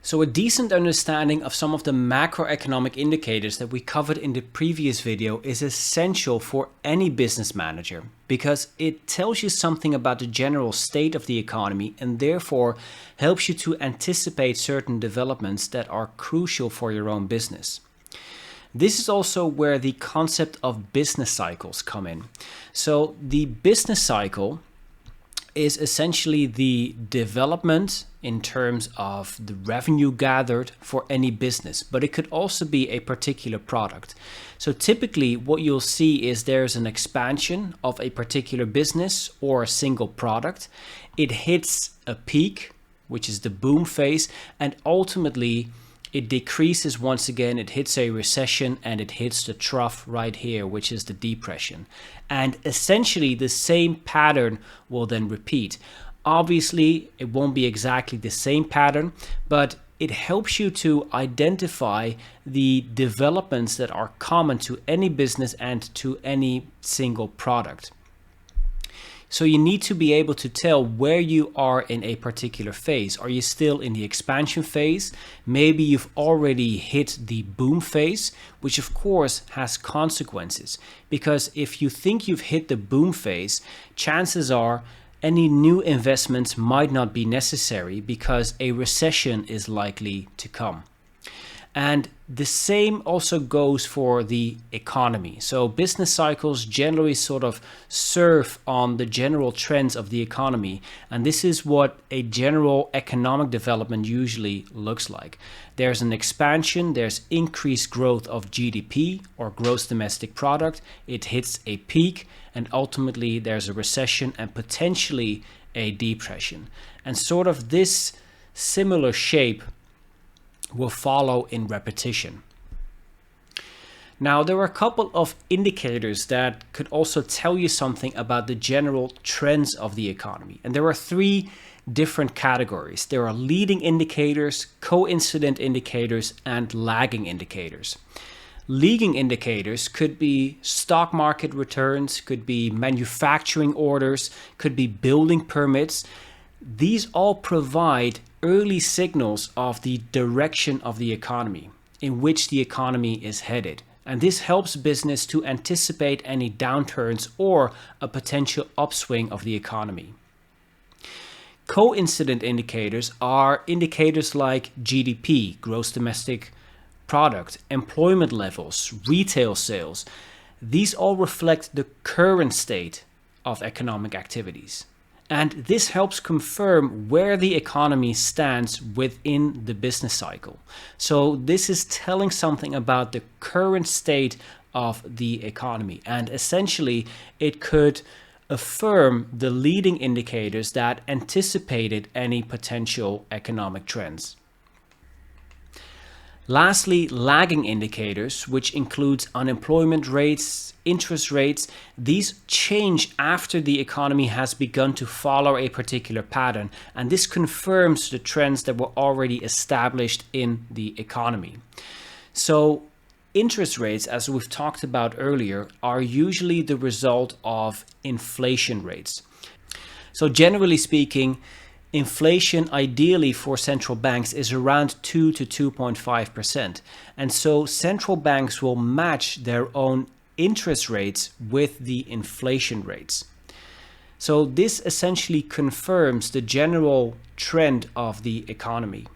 So a decent understanding of some of the macroeconomic indicators that we covered in the previous video is essential for any business manager because it tells you something about the general state of the economy and therefore helps you to anticipate certain developments that are crucial for your own business. This is also where the concept of business cycles come in. So the business cycle is essentially the development in terms of the revenue gathered for any business, but it could also be a particular product. So typically what you'll see is there's an expansion of a particular business or a single product. It hits a peak, which is the boom phase, and ultimately it decreases once again, it hits a recession and it hits the trough right here, which is the depression. And essentially the same pattern will then repeat. Obviously, it won't be exactly the same pattern, but it helps you to identify the developments that are common to any business and to any single product. So you need to be able to tell where you are in a particular phase. Are you still in the expansion phase? Maybe you've already hit the boom phase, which of course has consequences. Because if you think you've hit the boom phase, chances are any new investments might not be necessary because a recession is likely to come. And the same also goes for the economy. So business cycles generally sort of surf on the general trends of the economy. And this is what a general economic development usually looks like. There's an expansion, there's increased growth of GDP or gross domestic product. It hits a peak and ultimately there's a recession and potentially a depression. And sort of this similar shape will follow in repetition. Now, there are a couple of indicators that could also tell you something about the general trends of the economy. And there are three different categories. There are leading indicators, coincident indicators, and lagging indicators. Leading indicators could be stock market returns, could be manufacturing orders, could be building permits. These all provide early signals of the direction of the economy, in which the economy is headed. And this helps business to anticipate any downturns or a potential upswing of the economy. Coincident indicators are indicators like GDP, gross domestic product, employment levels, retail sales. These all reflect the current state of economic activities. And this helps confirm where the economy stands within the business cycle. So this is telling something about the current state of the economy. And essentially, it could affirm the leading indicators that anticipated any potential economic trends. Lastly, lagging indicators, which includes unemployment rates, interest rates, these change after the economy has begun to follow a particular pattern, and this confirms the trends that were already established in the economy. So interest rates, as we've talked about earlier, are usually the result of inflation rates. So generally speaking, inflation ideally for central banks is around 2 to 2.5%. And so central banks will match their own interest rates with the inflation rates. So this essentially confirms the general trend of the economy.